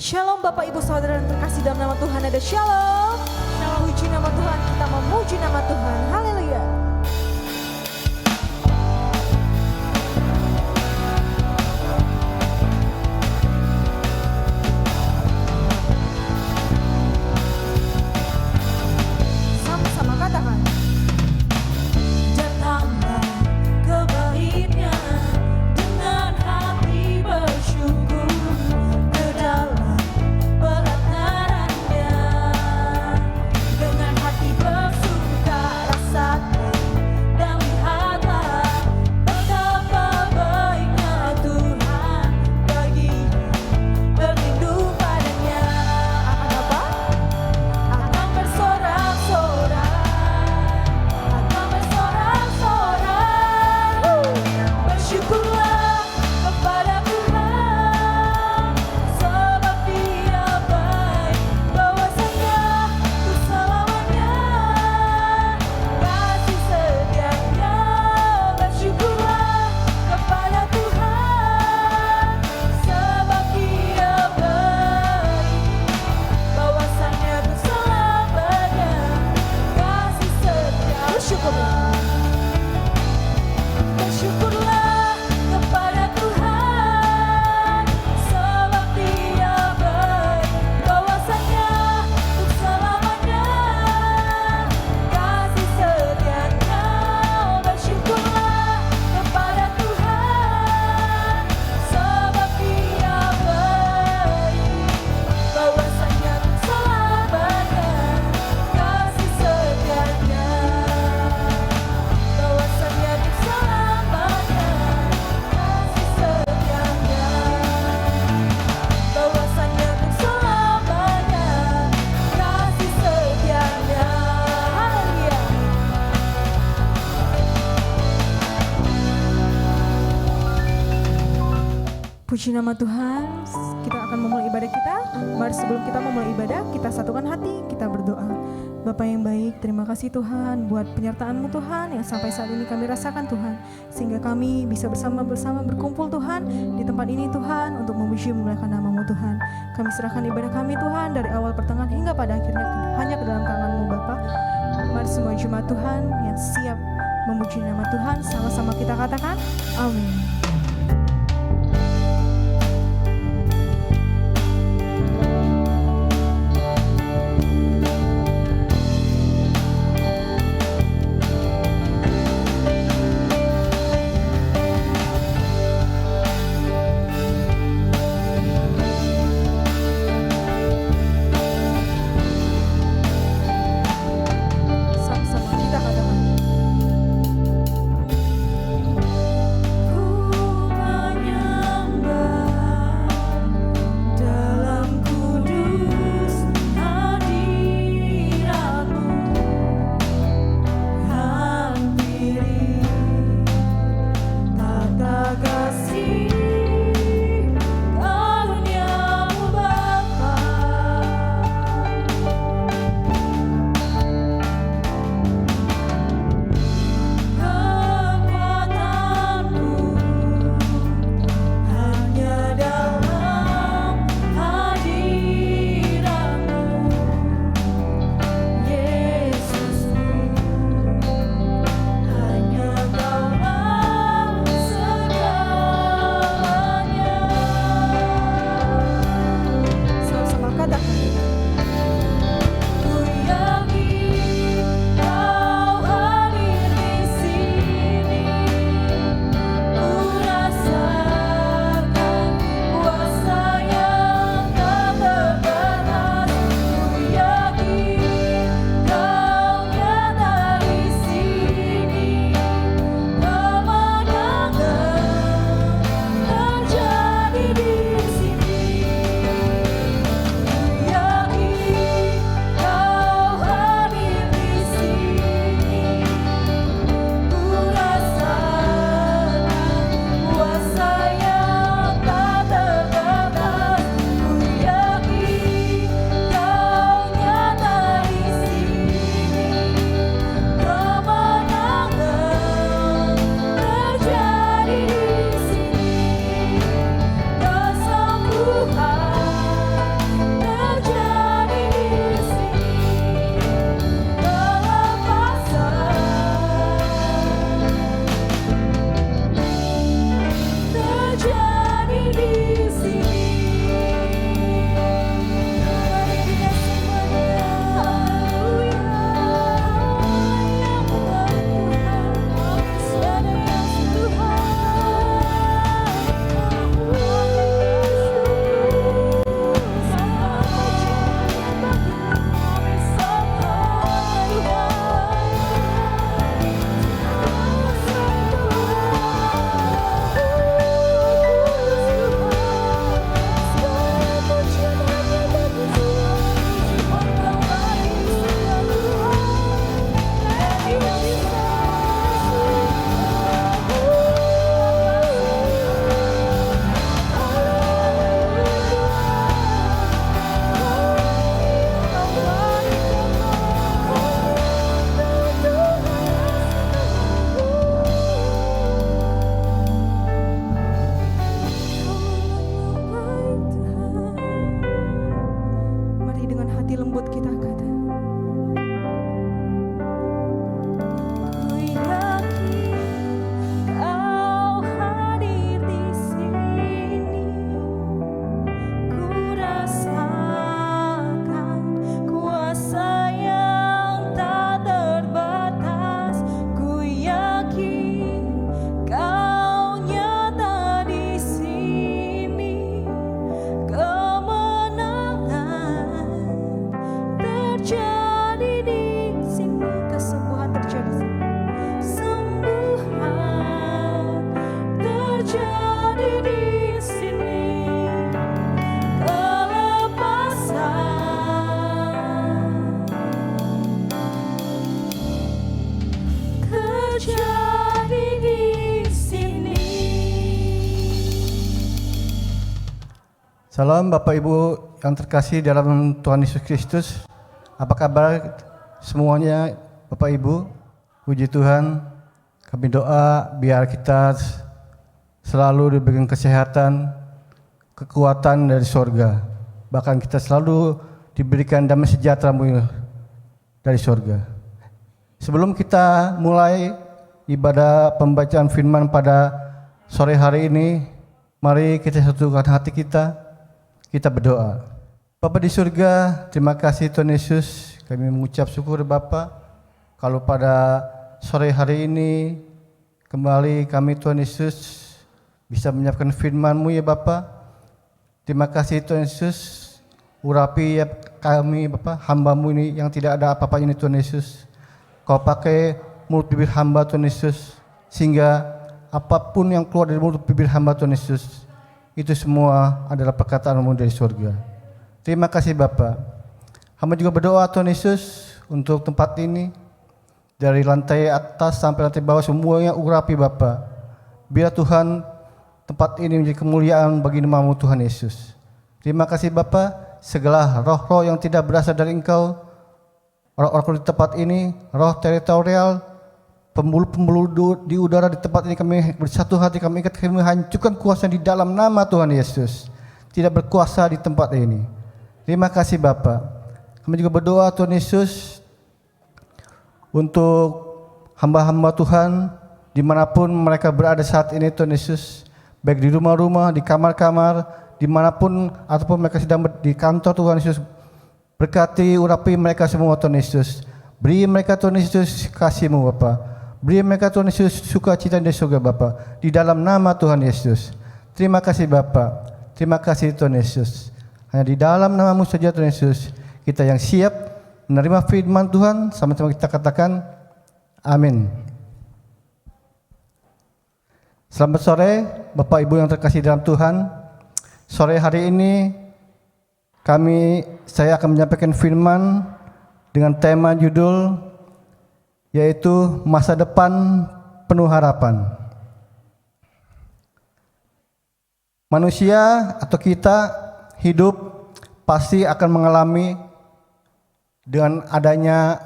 Shalom Bapak Ibu Saudara yang terkasih dalam nama Tuhan, ada shalom. Puji nama Tuhan, kita memuji nama Tuhan. Haleluya. Sama-sama katakan. Datanglah ke bait-Nya dengan hati bersyukur, ke dalam pelataran-Nya dengan hati bersuka rasakan dan lihatlah betapa baiknya Tuhan baginya, berlindung padanya. Akan apa? Akan bersorak-sorak, akan bersorak-sorak. Bersyukurlah kepada Tuhan, sebab Dia baik, bahwasanya untuk selamanya kasih setianya. Bersyukurlah kepada Tuhan, sebab Dia baik, bahwasanya untuk selamanya kasih setia. Bersyukurlah kepada Tuhan, sebab Dia baik, bahwasanya untuk selamanya kasih setianya. Bersyukurlah kepada Tuhan, sebab Dia baik, bahwasanya untuk selamanya kasih setianya. Bahwasanya untuk selamanya kasih setianya. Bahwasanya untuk selamanya kasih setianya. Haleluya. Puji nama Tuhan. Kita akan memulai ibadah kita. Mari sebelum kita memulai ibadah, kita satukan hati, kita berdoa. Bapa yang baik, terima kasih Tuhan buat penyertaan-Mu Tuhan yang sampai saat ini kami rasakan Tuhan, sehingga kami bisa bersama-sama berkumpul Tuhan di tempat ini Tuhan untuk memuji memuliakan nama-Mu Tuhan. Kami serahkan ibadah kami Tuhan dari awal pertengahan hingga pada akhirnya hanya ke dalam tangan-Mu Bapa. Mari semua jemaat Tuhan yang siap memuji nama Tuhan, sama-sama kita katakan amin. Sama-sama kita katakan. Ku terjadi di sini, kelepasan terjadi di sini. Salam Bapak Ibu yang terkasih dalam Tuhan Yesus Kristus. Apa kabar semuanya Bapak Ibu? Puji Tuhan, kami doa biar kita selalu diberikan kesehatan, kekuatan dari sorga. Bahkan kita selalu diberikan damai sejahtera dari sorga. Sebelum kita mulai ibadah pembacaan firman pada sore hari ini, mari kita satukan hati kita berdoa. Bapa di surga, terima kasih Tuhan Yesus, kami mengucap syukur Bapa, kalau pada sore hari ini kembali kami Tuhan Yesus bisa menyiapkan firman-Mu ya Bapa. Terima kasih Tuhan Yesus, urapi ya kami Bapa, hamba-Mu ini yang tidak ada apa-apa ini Tuhan Yesus. Kau pakai mulut bibir hamba Tuhan Yesus, sehingga apapun yang keluar dari mulut bibir hamba Tuhan Yesus, itu semua adalah perkataan-Mu dari surga. Terima kasih Bapa. Hamba juga berdoa Tuhan Yesus untuk tempat ini, dari lantai atas sampai lantai bawah semuanya urapi Bapa. Biar Tuhan tempat ini menjadi kemuliaan bagi nama-Mu Tuhan Yesus. Terima kasih Bapa, segala roh-roh yang tidak berasal dari Engkau, roh-roh di tempat ini, roh teritorial, pembuluh-pembuluh di udara di tempat ini, kami bersatu hati, kami ikat, kami hancurkan kuasa di dalam nama Tuhan Yesus. Tidak berkuasa di tempat ini. Terima kasih Bapa. Kami juga berdoa Tuhan Yesus untuk hamba-hamba Tuhan dimanapun mereka berada saat ini Tuhan Yesus, baik di rumah-rumah, di kamar-kamar, dimanapun ataupun mereka sedang di kantor Tuhan Yesus. Berkati, urapi mereka semua Tuhan Yesus. Beri mereka Tuhan Yesus kasih-Mu Bapa. Beri mereka Tuhan Yesus sukacita di surga Bapa, di dalam nama Tuhan Yesus. Terima kasih Bapa. Terima kasih Tuhan Yesus. Hanya di dalam nama-Mu saja Tuhan Yesus, kita yang siap menerima firman Tuhan, sama-sama kita katakan amin. Selamat sore Bapak Ibu yang terkasih dalam Tuhan. Sore hari ini saya akan menyampaikan firman dengan tema judul yaitu masa depan penuh harapan. Manusia atau kita hidup pasti akan mengalami dengan adanya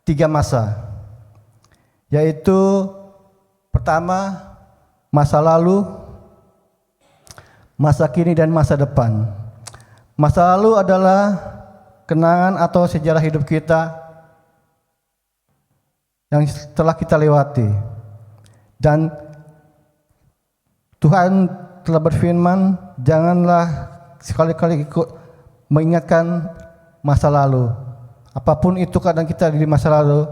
3 masa, yaitu pertama masa lalu, masa kini, dan masa depan. Masa lalu adalah kenangan atau sejarah hidup kita yang telah kita lewati, dan Tuhan telah berfirman, janganlah sekali-kali ikut mengingatkan masa lalu. Apapun itu kadang kita di masa lalu,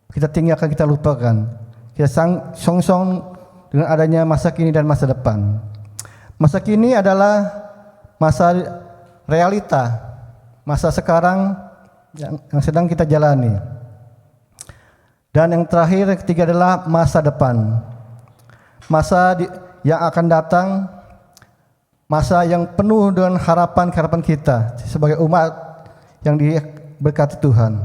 kita tinggalkan, kita lupakan. Kita song-song dengan adanya masa kini dan masa depan. Masa kini adalah masa realita, masa sekarang yang sedang kita jalani. Dan yang terakhir, yang ketiga adalah masa depan. Yang akan datang, masa yang penuh dengan harapan-harapan kita sebagai umat yang diberkati Tuhan.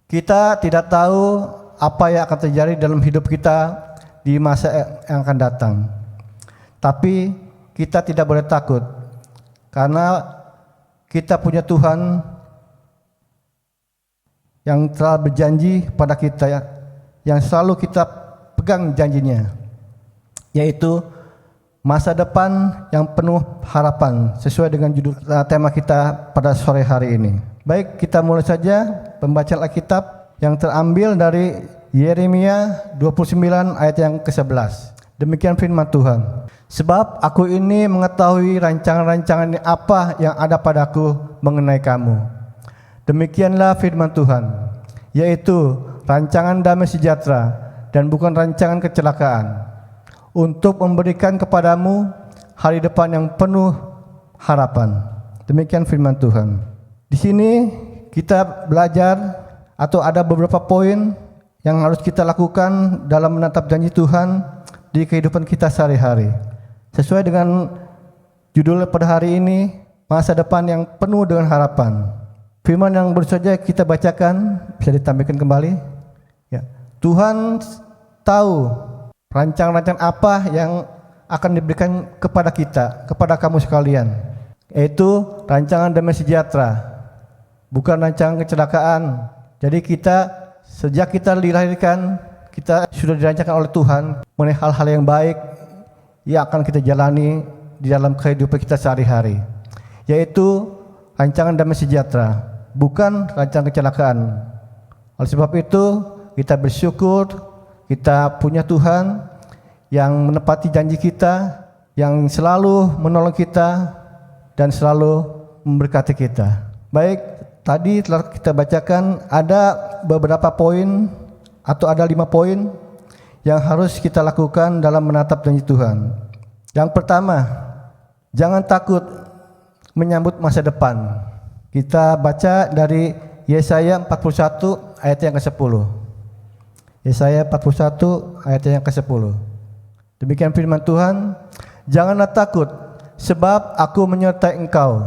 Kita tidak tahu apa yang akan terjadi dalam hidup kita di masa yang akan datang. Tapi kita tidak boleh takut, karena kita punya Tuhan yang telah berjanji pada kita, yang selalu kita pegang janjinya, yaitu masa depan yang penuh harapan, sesuai dengan judul tema kita pada sore hari ini. Baik, kita mulai saja pembacaan Alkitab yang terambil dari Yeremia 29 ayat yang ke-11. Demikian firman Tuhan. Sebab aku ini mengetahui rancangan-rancangan apa yang ada padaku mengenai kamu. Demikianlah firman Tuhan, yaitu rancangan damai sejahtera dan bukan rancangan kecelakaan, untuk memberikan kepadamu hari depan yang penuh harapan. Demikian firman Tuhan. Di sini kita belajar atau ada beberapa poin yang harus kita lakukan dalam menatap janji Tuhan di kehidupan kita sehari-hari. Sesuai dengan judul pada hari ini, masa depan yang penuh dengan harapan. Firman yang baru saja kita bacakan, bisa ditampilkan kembali. Ya. Tuhan tahu rancangan-rancangan apa yang akan diberikan kepada kita, kepada kamu sekalian, yaitu rancangan damai sejahtera, bukan rancangan kecelakaan. Jadi sejak kita dilahirkan, kita sudah dirancangkan oleh Tuhan mengenai hal-hal yang baik yang akan kita jalani di dalam kehidupan kita sehari-hari, yaitu rancangan damai sejahtera, bukan rancangan kecelakaan. Oleh sebab itu, kita bersyukur kita punya Tuhan yang menepati janji kita, yang selalu menolong kita dan selalu memberkati kita. Baik, tadi telah kita bacakan ada beberapa poin atau ada 5 poin yang harus kita lakukan dalam menatap janji Tuhan. Yang pertama, jangan takut menyambut masa depan. Kita baca dari Yesaya 41 ayat yang ke-10. Yesaya 41 ayat yang ke-10. Demikian firman Tuhan, janganlah takut sebab aku menyertai engkau.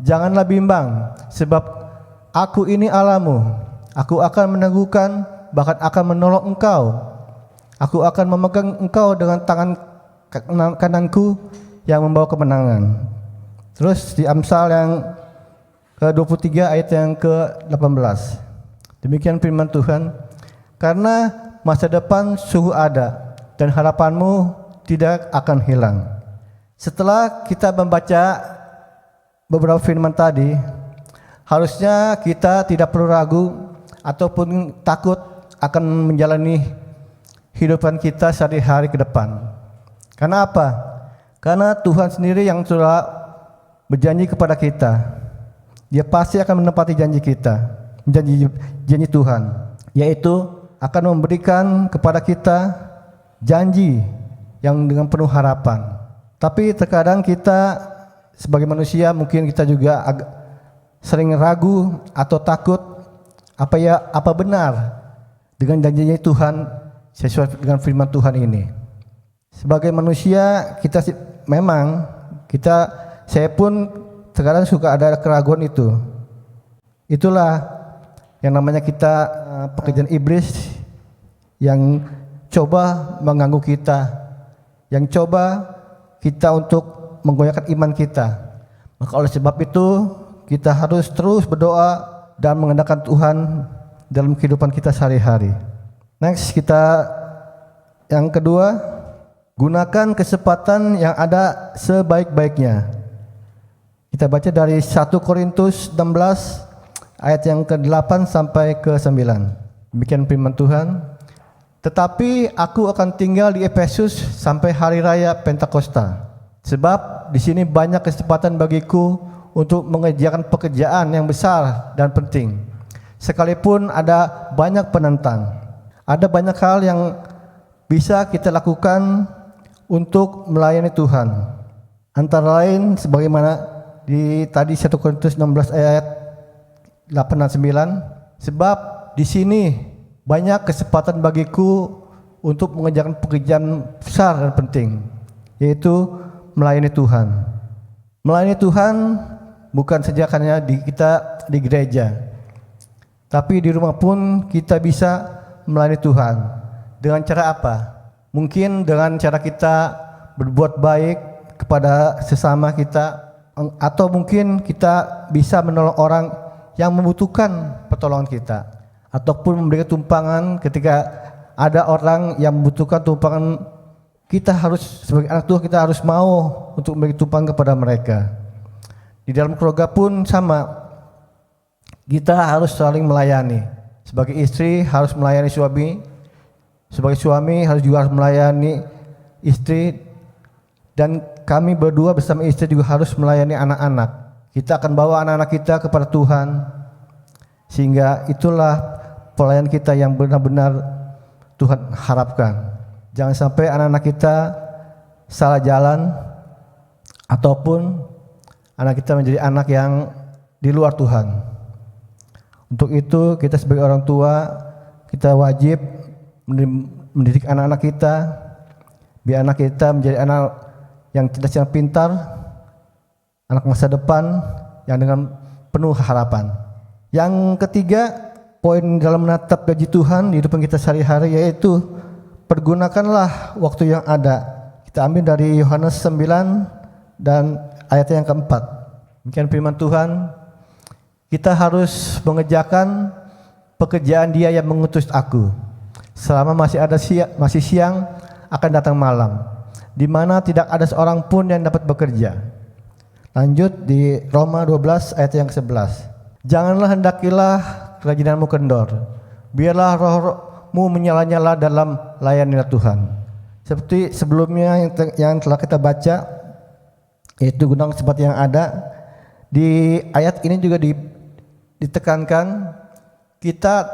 Janganlah bimbang sebab aku ini Allahmu. Aku akan meneguhkan, bahkan akan menolong engkau. Aku akan memegang engkau dengan tangan kananku yang membawa kemenangan. Terus di Amsal yang ke-23 ayat yang ke-18. Demikian firman Tuhan, karena masa depan sungguh ada dan harapanmu tidak akan hilang. Setelah kita membaca beberapa firman tadi, harusnya kita tidak perlu ragu ataupun takut akan menjalani kehidupan kita sehari-hari ke depan. Karena apa? Karena Tuhan sendiri yang telah berjanji kepada kita. Dia pasti akan menepati janji kita, janji Tuhan, yaitu akan memberikan kepada kita janji yang dengan penuh harapan. Tapi terkadang kita sebagai manusia mungkin kita juga sering ragu atau takut apa benar dengan janjinya Tuhan sesuai dengan firman Tuhan ini. Sebagai manusia saya pun terkadang suka ada keraguan itu. Itulah yang namanya pekerjaan iblis yang coba mengganggu kita, yang coba kita untuk menggoyahkan iman kita. Maka oleh sebab itu kita harus terus berdoa dan mengandalkan Tuhan dalam kehidupan kita sehari-hari. Next, yang kedua, gunakan kesempatan yang ada sebaik-baiknya. Kita baca dari 1 Korintus 16 ayat yang ke-8 sampai ke-9. Demikian firman Tuhan. Tetapi aku akan tinggal di Efesus sampai hari raya Pentakosta. Sebab di sini banyak kesempatan bagiku untuk mengerjakan pekerjaan yang besar dan penting. Sekalipun ada banyak penentang. Ada banyak hal yang bisa kita lakukan untuk melayani Tuhan. Antara lain sebagaimana tadi 1 Korintus 16 ayat 8 dan 9, sebab di sini banyak kesempatan bagiku untuk mengerjakan pekerjaan besar dan penting, yaitu melayani Tuhan. Melayani Tuhan bukan saja hanya kita di gereja, tapi di rumah pun kita bisa melayani Tuhan. Dengan cara apa? Mungkin dengan cara kita berbuat baik kepada sesama kita, atau mungkin kita bisa menolong orang yang membutuhkan pertolongan kita, ataupun memberikan tumpangan ketika ada orang yang membutuhkan tumpangan. Kita harus sebagai anak Tuhan, kita harus mau untuk memberi tumpangan kepada mereka. Di dalam keluarga pun sama, kita harus saling melayani. Sebagai istri harus melayani suami, sebagai suami harus melayani istri, dan kami berdua bersama istri juga harus melayani anak-anak. Kita akan bawa anak-anak kita kepada Tuhan, sehingga itulah pelayan kita yang benar-benar Tuhan harapkan. Jangan sampai anak-anak kita salah jalan, ataupun anak kita menjadi anak yang di luar Tuhan. Untuk itu kita sebagai orang tua, kita wajib mendidik anak-anak kita Biar anak kita menjadi anak yang cerdas, yang pintar, anak masa depan yang dengan penuh harapan. Yang ketiga, poin dalam menatap gaji Tuhan di hidupan kita sehari-hari, yaitu pergunakanlah waktu yang ada. Kita ambil dari Yohanes 9 dan ayat yang keempat. Demikian firman Tuhan, kita harus mengerjakan pekerjaan Dia yang mengutus aku. Selama masih siang akan datang malam, di mana tidak ada seorang pun yang dapat bekerja. Lanjut di Roma 12 ayat yang ke-11. Janganlah hendakilah kerajinanmu kendor, biarlah rohmu menyala-nyala dalam layanilah Tuhan. Seperti sebelumnya yang telah kita baca, yaitu gunang seperti yang ada di ayat ini juga ditekankan kita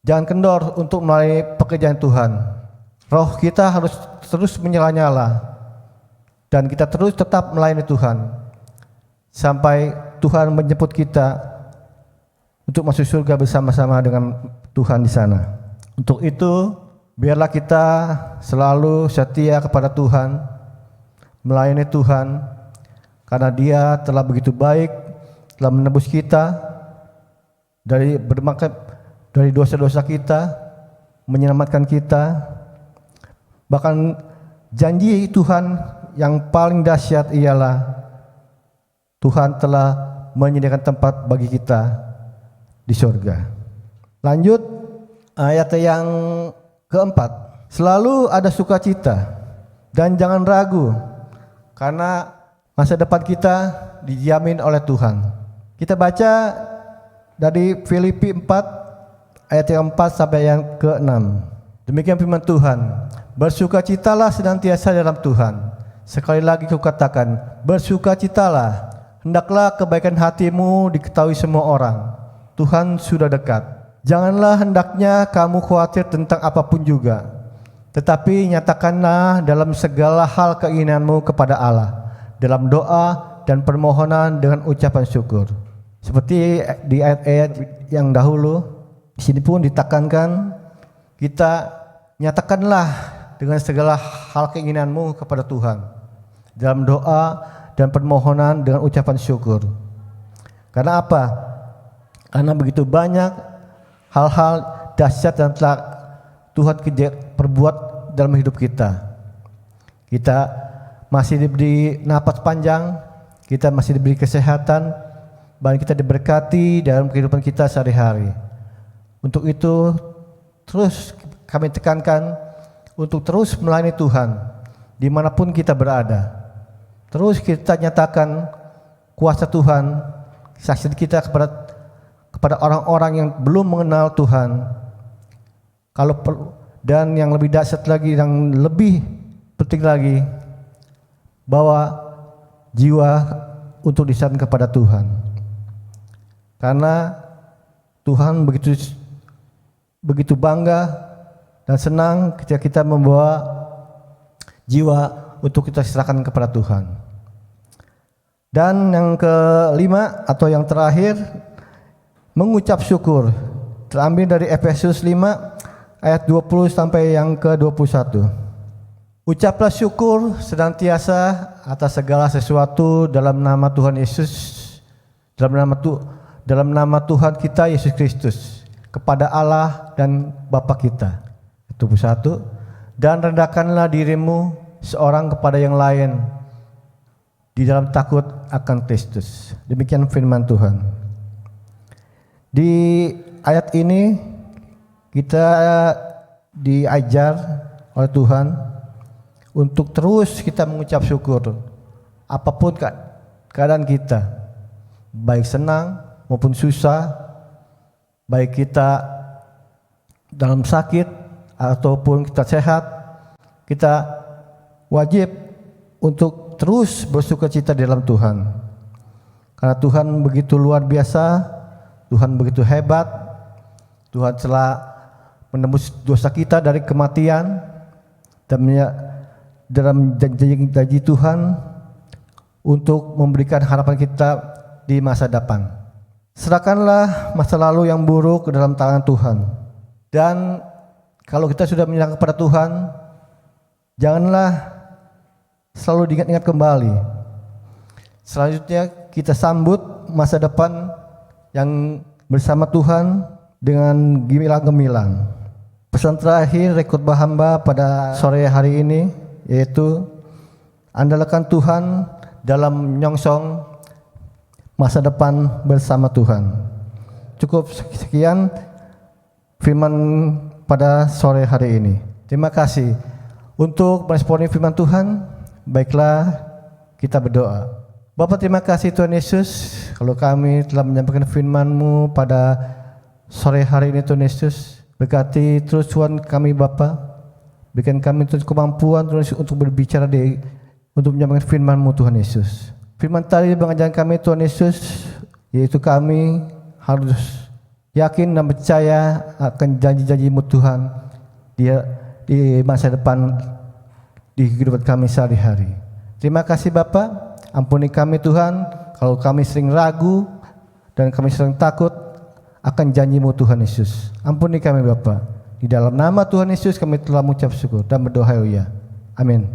jangan kendor untuk melayani pekerjaan Tuhan. Roh kita harus terus menyala-nyala dan kita terus tetap melayani Tuhan sampai Tuhan menjemput kita untuk masuk surga bersama-sama dengan Tuhan di sana. Untuk itu, biarlah kita selalu setia kepada Tuhan, melayani Tuhan, karena Dia telah begitu baik, telah menebus kita dari dosa-dosa kita, menyelamatkan kita. Bahkan janji Tuhan yang paling dahsyat ialah Tuhan telah menyediakan tempat bagi kita di surga. Lanjut ayat yang keempat. Selalu ada sukacita dan jangan ragu, karena masa depan kita dijamin oleh Tuhan. Kita baca dari Filipi 4 ayat yang 4 sampai yang ke-6. Demikian firman Tuhan. Bersukacitalah senantiasa dalam Tuhan. Sekali lagi kukatakan, bersukacitalah. Hendaklah kebaikan hatimu diketahui semua orang. Tuhan sudah dekat. Janganlah hendaknya kamu khawatir tentang apapun juga, tetapi nyatakanlah dalam segala hal keinginanmu kepada Allah, dalam doa dan permohonan dengan ucapan syukur. Seperti di ayat-ayat yang dahulu, di sini pun ditekankan kita nyatakanlah dengan segala hal keinginanmu kepada Tuhan, dalam doa dan permohonan dengan ucapan syukur. Karena apa? Karena begitu banyak hal-hal dahsyat yang telah Tuhan perbuat dalam hidup kita. Kita masih diberi napas panjang, kita masih diberi kesehatan, bahkan kita diberkati dalam kehidupan kita sehari-hari. Untuk itu terus kami tekankan untuk terus melayani Tuhan dimanapun kita berada. Terus kita nyatakan kuasa Tuhan, saksi kita kepada orang-orang yang belum mengenal Tuhan. Dan yang lebih dahsyat lagi, yang lebih penting lagi, bawa jiwa untuk diserahkan kepada Tuhan. Karena Tuhan begitu bangga dan senang ketika kita membawa jiwa untuk kita serahkan kepada Tuhan. Dan yang kelima atau yang terakhir, mengucap syukur. Terambil dari Efesus 5 ayat 20 sampai yang ke-21. Ucaplah syukur senantiasa atas segala sesuatu dalam nama Tuhan Yesus, dalam nama Tuhan kita Yesus Kristus, kepada Allah dan Bapa kita. 21. Dan rendahkanlah dirimu seorang kepada yang lain di dalam takut akan Kristus. Demikian firman Tuhan. Di ayat ini kita diajar oleh Tuhan untuk terus kita mengucap syukur apapun keadaan kita, baik senang maupun susah, baik kita dalam sakit ataupun kita sehat, kita wajib untuk terus bersukacita di dalam Tuhan. Karena Tuhan begitu luar biasa, Tuhan begitu hebat, Tuhan telah menembus dosa kita dari kematian, dan dalam janji Tuhan untuk memberikan harapan kita di masa depan. Serahkanlah masa lalu yang buruk ke dalam tangan Tuhan. Dan kalau kita sudah menyerahkan kepada Tuhan, Janganlah selalu diingat-ingat kembali. Selanjutnya kita sambut masa depan yang bersama Tuhan dengan gemilang-gemilang. Pesan terakhir rekod hamba pada sore hari ini yaitu andalkan Tuhan dalam menyongsong masa depan bersama Tuhan. Cukup sekian firman pada sore hari ini. Terima kasih. Untuk meresponi firman Tuhan, baiklah kita berdoa. Bapa, terima kasih Tuhan Yesus, kalau kami telah menyampaikan firman-Mu pada sore hari ini Tuhan Yesus. Berkati terus Tuhan kami Bapa, berikan kami terus kemampuan Tuhan Yesus untuk berbicara untuk menyampaikan firman-Mu Tuhan Yesus. Firman tadi mengajarkan kami Tuhan Yesus, yaitu kami harus yakin dan percaya akan janji-janji-Mu Tuhan di masa depan di kehidupan kami sehari-hari. Terima kasih Bapa. Ampuni kami Tuhan, kalau kami sering ragu dan kami sering takut akan janji-Mu Tuhan Yesus. Ampuni kami Bapa. Di dalam nama Tuhan Yesus kami telah mengucap syukur dan berdoa haleluya. Amin.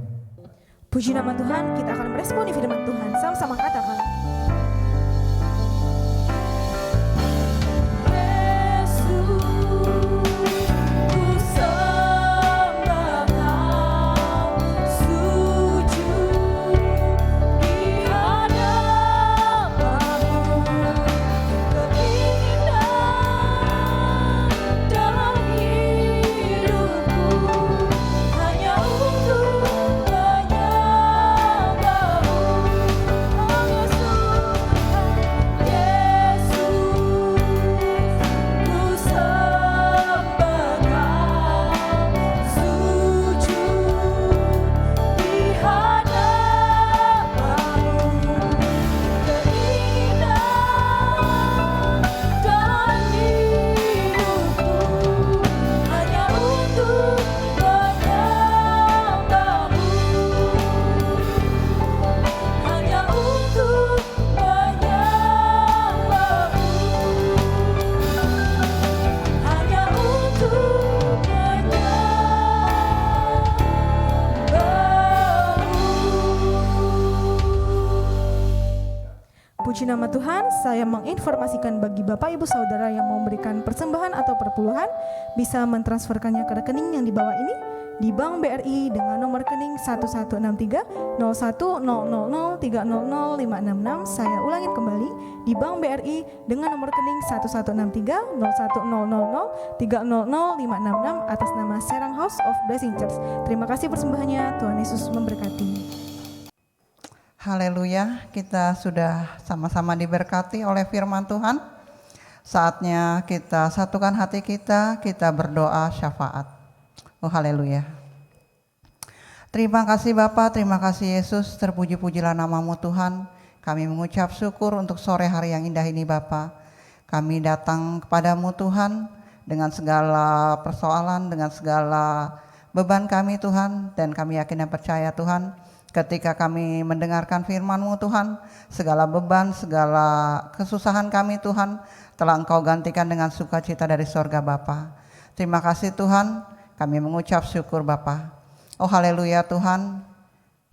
Puji nama Tuhan, kita akan meresponi firman Tuhan. Sama-sama katakan. Puji nama Tuhan, saya menginformasikan bagi Bapak Ibu Saudara yang mau memberikan persembahan atau perpuluhan bisa mentransferkannya ke rekening yang di bawah ini di Bank BRI dengan nomor rekening 1163 010003000566. Saya ulangin kembali, di Bank BRI dengan nomor rekening 1163 010003000566 atas nama Serang House of Blessing Church. Terima kasih persembahannya, Tuhan Yesus memberkati. Haleluya, kita sudah sama-sama diberkati oleh firman Tuhan. Saatnya kita satukan hati kita berdoa syafaat. Oh haleluya. Terima kasih Bapa, terima kasih Yesus, terpuji-pujilah nama-Mu Tuhan. Kami mengucap syukur untuk sore hari yang indah ini Bapa. Kami datang kepadamu Tuhan dengan segala persoalan, dengan segala beban kami Tuhan. Dan kami yakin dan percaya Tuhan, ketika kami mendengarkan firman-Mu Tuhan, segala beban, segala kesusahan kami Tuhan telah Engkau gantikan dengan sukacita dari sorga Bapa. Terima kasih Tuhan, kami mengucap syukur Bapa. Oh haleluya Tuhan,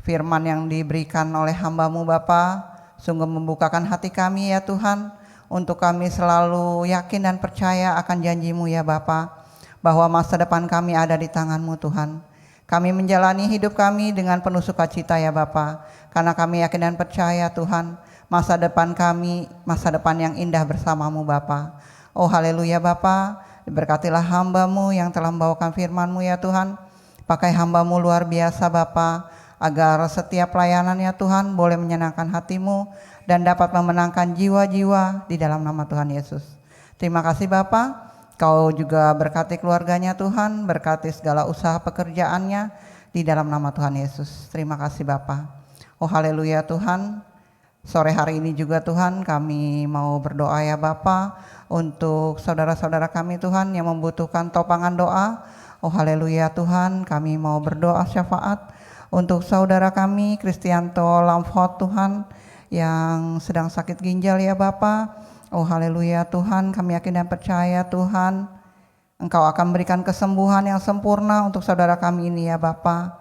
firman yang diberikan oleh hamba-Mu Bapa sungguh membukakan hati kami ya Tuhan, untuk kami selalu yakin dan percaya akan janji-Mu ya Bapa, bahwa masa depan kami ada di tangan-Mu Tuhan. Kami menjalani hidup kami dengan penuh sukacita ya Bapa, karena kami yakin dan percaya Tuhan, masa depan kami, masa depan yang indah bersama-Mu Bapa. Oh haleluya Bapa, diberkatilah hamba-Mu yang telah membawakan firman-Mu ya Tuhan. Pakai hamba-Mu luar biasa Bapa, agar setiap pelayanannya Tuhan boleh menyenangkan hati-Mu dan dapat memenangkan jiwa-jiwa di dalam nama Tuhan Yesus. Terima kasih Bapa. Kau juga berkati keluarganya Tuhan, berkati segala usaha pekerjaannya di dalam nama Tuhan Yesus. Terima kasih Bapa. Oh haleluya Tuhan, sore hari ini juga Tuhan kami mau berdoa ya Bapa, untuk saudara-saudara kami Tuhan yang membutuhkan topangan doa. Oh haleluya Tuhan, kami mau berdoa syafaat untuk saudara kami Kristianto Lamfot Tuhan, yang sedang sakit ginjal ya Bapa. Oh haleluya Tuhan, kami yakin dan percaya Tuhan, Engkau akan berikan kesembuhan yang sempurna untuk saudara kami ini ya Bapa.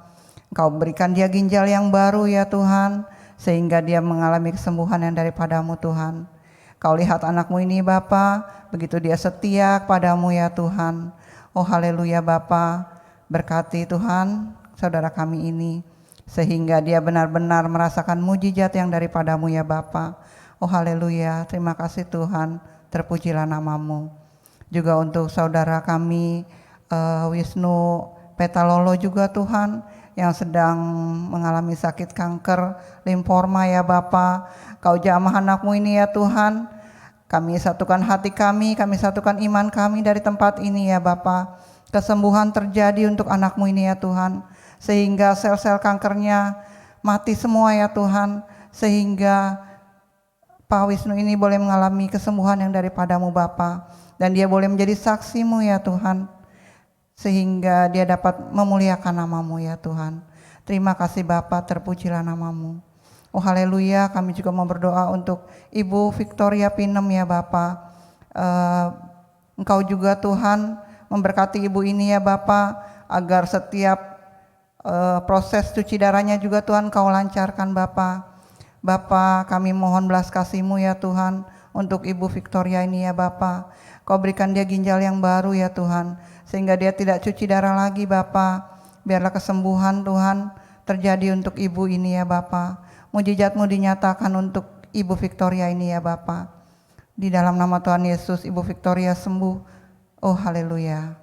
Engkau berikan dia ginjal yang baru ya Tuhan, sehingga dia mengalami kesembuhan yang daripadamu Tuhan. Kau lihat anakmu ini Bapa, begitu dia setia kepadamu ya Tuhan. Oh haleluya Bapa, berkati Tuhan saudara kami ini, sehingga dia benar-benar merasakan mujizat yang daripadamu ya Bapa. Oh haleluya, terima kasih Tuhan, terpujilah namamu. Juga untuk saudara kami Wisnu Petalolo juga Tuhan, yang sedang mengalami sakit kanker limforma ya Bapa. Kau jamah anakmu ini ya Tuhan. Kami satukan hati kami satukan iman kami dari tempat ini ya Bapa. Kesembuhan terjadi untuk anakmu ini ya Tuhan, sehingga sel-sel kankernya mati semua ya Tuhan, sehingga Pak Wisnu ini boleh mengalami kesembuhan yang daripadamu Bapa, dan dia boleh menjadi saksimu ya Tuhan, sehingga dia dapat memuliakan namamu ya Tuhan. Terima kasih Bapa, terpujilah namamu. Oh haleluya, kami juga mau berdoa untuk Ibu Victoria Pinem ya Bapa. Engkau juga Tuhan memberkati ibu ini ya Bapa, agar setiap proses cuci darahnya juga Tuhan Kau lancarkan Bapa. Bapa, kami mohon belas kasih-Mu ya Tuhan untuk Ibu Victoria ini ya Bapa. Kau berikan dia ginjal yang baru ya Tuhan, sehingga dia tidak cuci darah lagi Bapa. Biarlah kesembuhan Tuhan terjadi untuk ibu ini ya Bapa. Mujizat-Mu dinyatakan untuk Ibu Victoria ini ya Bapa. Di dalam nama Tuhan Yesus, Ibu Victoria sembuh. Oh haleluya.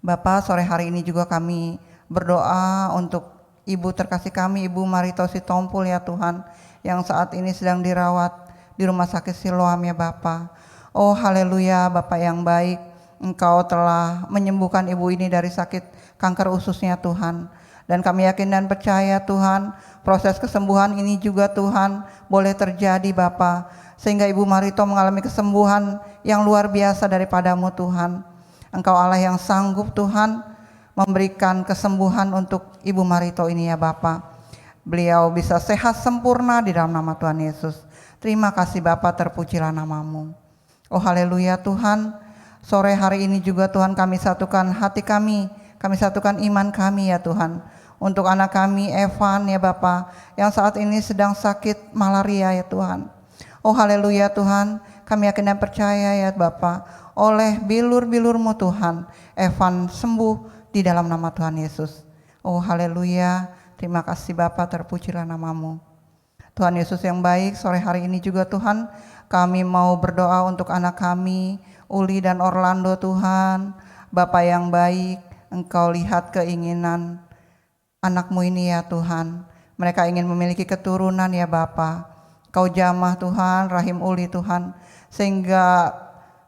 Bapa, sore hari ini juga kami berdoa untuk Ibu terkasih kami, Ibu Marito Sitompul ya Tuhan, yang saat ini sedang dirawat di Rumah Sakit Siloam ya Bapa. Oh haleluya, Bapa yang baik, Engkau telah menyembuhkan ibu ini dari sakit kanker ususnya Tuhan. Dan kami yakin dan percaya Tuhan, proses kesembuhan ini juga Tuhan boleh terjadi Bapa, sehingga Ibu Marito mengalami kesembuhan yang luar biasa daripadamu Tuhan. Engkau Allah yang sanggup Tuhan memberikan kesembuhan untuk Ibu Marito ini ya Bapa. Beliau bisa sehat sempurna di dalam nama Tuhan Yesus. Terima kasih Bapa, terpujilah namamu. Oh haleluya Tuhan, sore hari ini juga Tuhan kami satukan hati kami satukan iman kami ya Tuhan, untuk anak kami Evan ya Bapa, yang saat ini sedang sakit malaria ya Tuhan. Oh haleluya Tuhan, kami yakin dan percaya ya Bapa, oleh bilur-bilur-Mu Tuhan, Evan sembuh di dalam nama Tuhan Yesus. Oh haleluya, terima kasih Bapa, terpujilah namamu. Tuhan Yesus yang baik, sore hari ini juga Tuhan, kami mau berdoa untuk anak kami, Uli dan Orlando Tuhan. Bapa yang baik, Engkau lihat keinginan anak-Mu ini ya Tuhan. Mereka ingin memiliki keturunan ya Bapa. Kau jamah Tuhan rahim Uli Tuhan, sehingga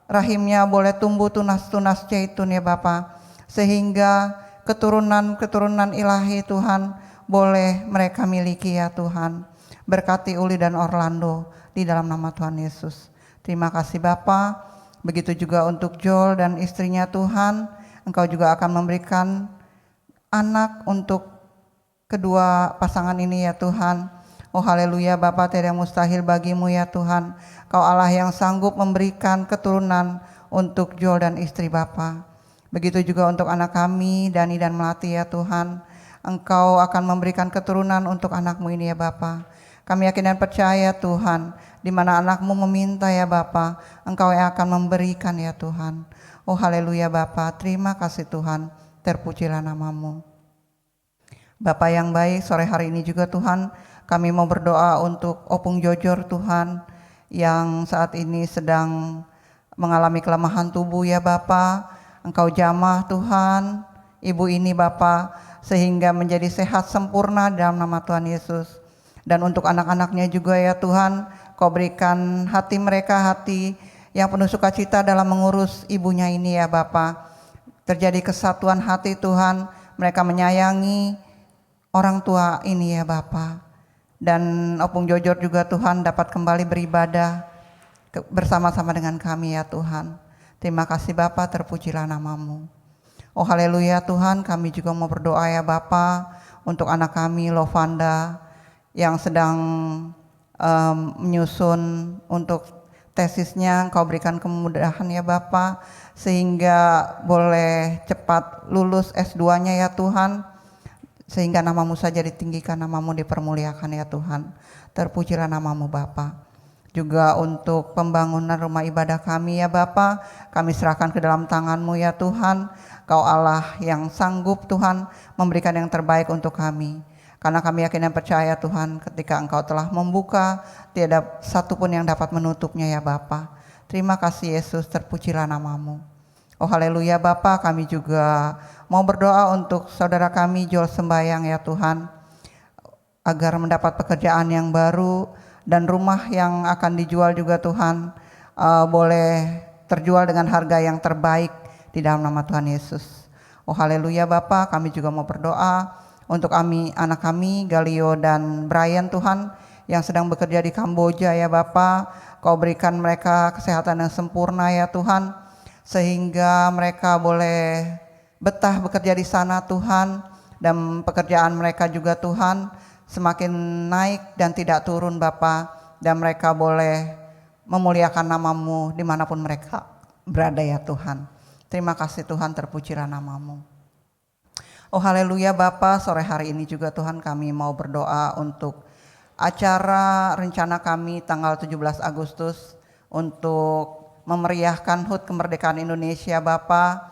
rahimnya boleh tumbuh tunas-tunas zaitun ya Bapa, sehingga keturunan-keturunan ilahi Tuhan boleh mereka miliki ya Tuhan. Berkati Uli dan Orlando di dalam nama Tuhan Yesus. Terima kasih Bapa. Begitu juga untuk Joel dan istrinya Tuhan, Engkau juga akan memberikan anak untuk kedua pasangan ini ya Tuhan. Oh haleluya Bapa, tiada yang mustahil bagimu ya Tuhan. Kau Allah yang sanggup memberikan keturunan untuk Joel dan istri Bapa. Begitu juga untuk anak kami Dani dan Melati ya Tuhan. Engkau akan memberikan keturunan untuk anak-Mu ini ya Bapa. Kami yakin dan percaya Tuhan, di mana anak-Mu meminta ya Bapa, Engkau yang akan memberikan ya Tuhan. Oh haleluya Bapa, terima kasih Tuhan, terpujilah namamu. Bapa yang baik, sore hari ini juga Tuhan, kami mau berdoa untuk Opung Jojor Tuhan, yang saat ini sedang mengalami kelemahan tubuh ya Bapa. Engkau jamah Tuhan, ibu ini Bapa, sehingga menjadi sehat sempurna dalam nama Tuhan Yesus. Dan untuk anak-anaknya juga ya Tuhan, Kau berikan hati mereka hati yang penuh sukacita dalam mengurus ibunya ini ya Bapa. Terjadi kesatuan hati Tuhan, mereka menyayangi orang tua ini ya Bapa. Dan Opung Jojor juga Tuhan dapat kembali beribadah bersama-sama dengan kami ya Tuhan. Terima kasih Bapa, terpujilah namamu. Oh haleluya Tuhan, kami juga mau berdoa ya Bapa untuk anak kami Lovanda yang sedang menyusun untuk tesisnya. Engkau berikan kemudahan ya Bapa, sehingga boleh cepat lulus S2-nya ya Tuhan, sehingga namamu saja ditinggikan, namamu dipermuliakan ya Tuhan. Terpujilah namamu Bapa. Juga untuk pembangunan rumah ibadah kami ya Bapa, kami serahkan ke dalam tangan-Mu ya Tuhan. Kau Allah yang sanggup Tuhan memberikan yang terbaik untuk kami. Karena kami yakin dan percaya Tuhan, ketika Engkau telah membuka, tiada satupun yang dapat menutupnya ya Bapa. Terima kasih Yesus, terpujilah namamu. Oh haleluya Bapa, kami juga mau berdoa untuk saudara kami Joel Sembayang ya Tuhan, agar mendapat pekerjaan yang baru dan rumah yang akan dijual juga Tuhan boleh terjual dengan harga yang terbaik di dalam nama Tuhan Yesus. Oh haleluya Bapa, kami juga mau berdoa untuk anak kami Galio dan Brian Tuhan yang sedang bekerja di Kamboja ya Bapa. Kau berikan mereka kesehatan yang sempurna ya Tuhan, sehingga mereka boleh betah bekerja di sana Tuhan, dan pekerjaan mereka juga Tuhan semakin naik dan tidak turun Bapa, dan mereka boleh memuliakan namamu dimanapun mereka berada ya Tuhan. Terima kasih Tuhan, terpujilah namamu. Oh haleluya Bapa, sore hari ini juga Tuhan kami mau berdoa untuk acara rencana kami tanggal 17 Agustus untuk memeriahkan HUT kemerdekaan Indonesia Bapa.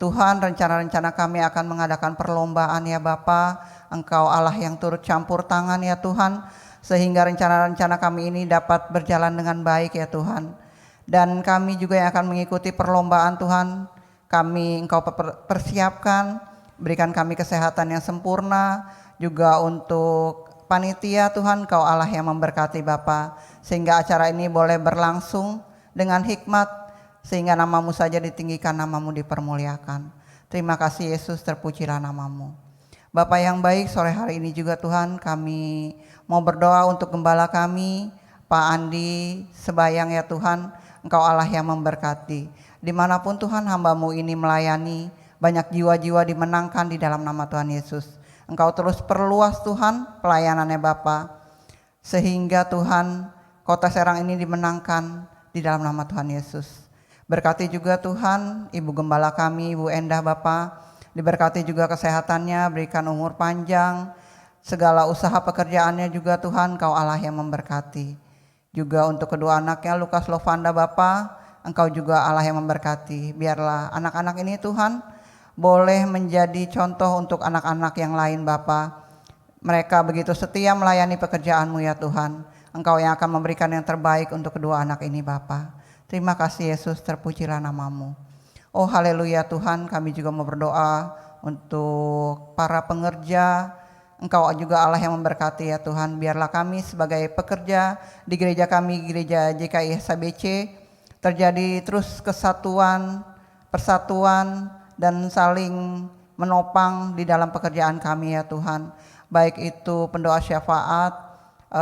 Tuhan, rencana-rencana kami akan mengadakan perlombaan ya Bapa. Engkau Allah yang turut campur tangan ya Tuhan, sehingga rencana-rencana kami ini dapat berjalan dengan baik ya Tuhan. Dan kami juga yang akan mengikuti perlombaan Tuhan, Engkau persiapkan, berikan kami kesehatan yang sempurna. Juga untuk panitia Tuhan, Engkau Allah yang memberkati Bapa, sehingga acara ini boleh berlangsung dengan hikmat, sehingga namamu saja ditinggikan, namamu dipermuliakan. Terima kasih Yesus, terpujilah namamu. Bapa yang baik, sore hari ini juga Tuhan kami mau berdoa untuk gembala kami Pak Andi Sembayang ya Tuhan. Engkau Allah yang memberkati. Dimanapun Tuhan hamba-Mu ini melayani, banyak jiwa-jiwa dimenangkan di dalam nama Tuhan Yesus. Engkau terus perluas Tuhan pelayanannya Bapa, sehingga Tuhan kota Serang ini dimenangkan di dalam nama Tuhan Yesus. Berkati juga Tuhan Ibu Gembala kami, Ibu Endah Bapa, diberkati juga kesehatannya, berikan umur panjang, segala usaha pekerjaannya juga Tuhan, Kau Allah yang memberkati. Juga untuk kedua anaknya Lukas Lovanda Bapa, Engkau juga Allah yang memberkati. Biarlah anak-anak ini Tuhan boleh menjadi contoh untuk anak-anak yang lain Bapa. Mereka begitu setia melayani pekerjaan-Mu ya Tuhan. Engkau yang akan memberikan yang terbaik untuk kedua anak ini Bapa. Terima kasih Yesus, terpujilah namamu. Oh haleluya Tuhan, kami juga mau berdoa untuk para pengerja. Engkau juga Allah yang memberkati ya Tuhan. Biarlah kami sebagai pekerja di gereja kami, gereja JKI SBC, terjadi terus kesatuan, persatuan, dan saling menopang di dalam pekerjaan kami ya Tuhan. Baik itu pendoa syafaat,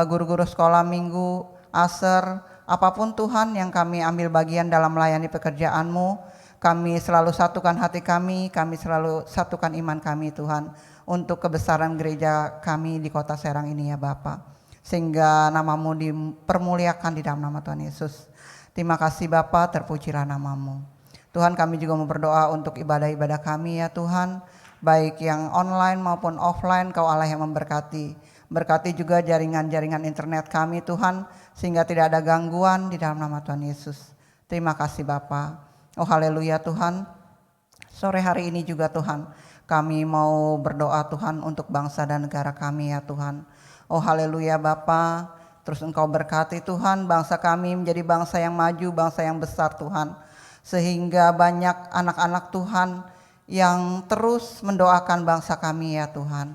guru-guru sekolah minggu, aser, apapun Tuhan yang kami ambil bagian dalam melayani pekerjaan-Mu, kami selalu satukan hati kami selalu satukan iman kami Tuhan, untuk kebesaran gereja kami di kota Serang ini ya Bapa, sehingga namamu dipermuliakan di dalam nama Tuhan Yesus. Terima kasih Bapa, terpujilah namamu. Tuhan, kami juga mau berdoa untuk ibadah-ibadah kami ya Tuhan, baik yang online maupun offline, Kau Allah yang memberkati. Berkati juga jaringan-jaringan internet kami Tuhan, sehingga tidak ada gangguan di dalam nama Tuhan Yesus. Terima kasih Bapa. Oh haleluya Tuhan, sore hari ini juga Tuhan kami mau berdoa Tuhan untuk bangsa dan negara kami ya Tuhan. Oh haleluya Bapa, terus Engkau berkati Tuhan bangsa kami menjadi bangsa yang maju, bangsa yang besar Tuhan. Sehingga banyak anak-anak Tuhan yang terus mendoakan bangsa kami ya Tuhan.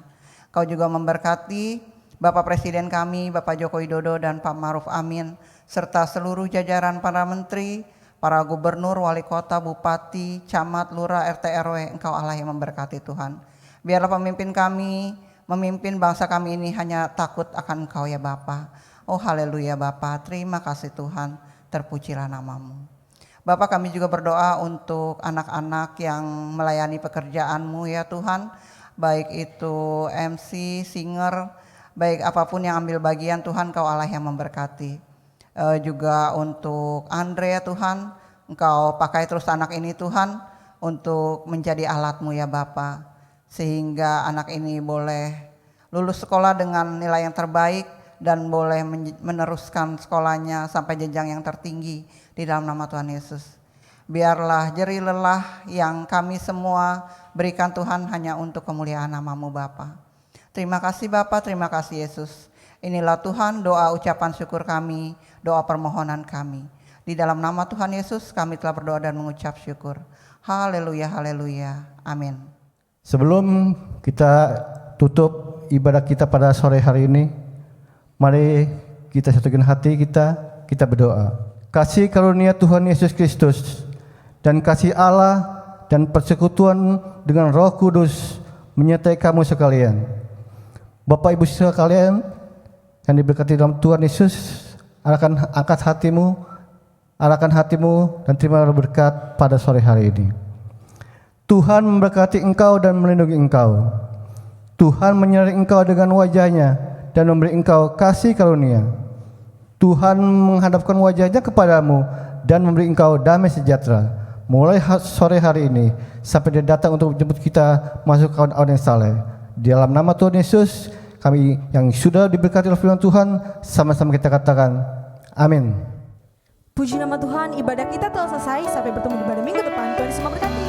Kau juga memberkati Bapak Presiden kami, Bapak Joko Widodo dan Pak Maruf Amin, serta seluruh jajaran para menteri, para gubernur, wali kota, bupati, camat, lurah, RT RW. Engkau Allah yang memberkati Tuhan. Biarlah pemimpin kami, memimpin bangsa kami ini hanya takut akan Engkau ya Bapa. Oh haleluya Bapa, terima kasih Tuhan, terpujilah namamu. Bapak, kami juga berdoa untuk anak-anak yang melayani pekerjaan-Mu ya Tuhan, baik itu MC, singer, baik apapun yang ambil bagian Tuhan, Kau Allah yang memberkati. Juga untuk Andre ya Tuhan, Engkau pakai terus anak ini Tuhan untuk menjadi alat-Mu ya Bapa, sehingga anak ini boleh lulus sekolah dengan nilai yang terbaik dan boleh meneruskan sekolahnya sampai jenjang yang tertinggi di dalam nama Tuhan Yesus. Biarlah jerih lelah yang kami semua berikan Tuhan hanya untuk kemuliaan nama-Mu Bapa. Terima kasih Bapa, terima kasih Yesus. Inilah Tuhan doa ucapan syukur kami, doa permohonan kami. Di dalam nama Tuhan Yesus kami telah berdoa dan mengucap syukur. Haleluya, haleluya, amin. Sebelum kita tutup ibadah kita pada sore hari ini, mari kita satukan hati kita berdoa. Kasih karunia Tuhan Yesus Kristus dan kasih Allah dan persekutuan dengan Roh Kudus menyertai kamu sekalian. Bapak Ibu sekalian yang diberkati dalam Tuhan Yesus, arahkan hatimu dan terima berkat pada sore hari ini. Tuhan memberkati engkau dan melindungi engkau. Tuhan menyertai engkau dengan wajah-Nya dan memberi engkau kasih karunia. Tuhan menghadapkan wajah-Nya kepadamu dan memberi engkau damai sejahtera. Mulai sore hari ini sampai Dia datang untuk menjemput kita masuk ke kawan-kawan yang saleh. Di dalam nama Tuhan Yesus, kami yang sudah diberkati oleh firman Tuhan, sama-sama kita katakan, amin. Puji nama Tuhan, ibadah kita telah selesai. Sampai bertemu di ibadah minggu depan. Tuhan Yesus memberkati.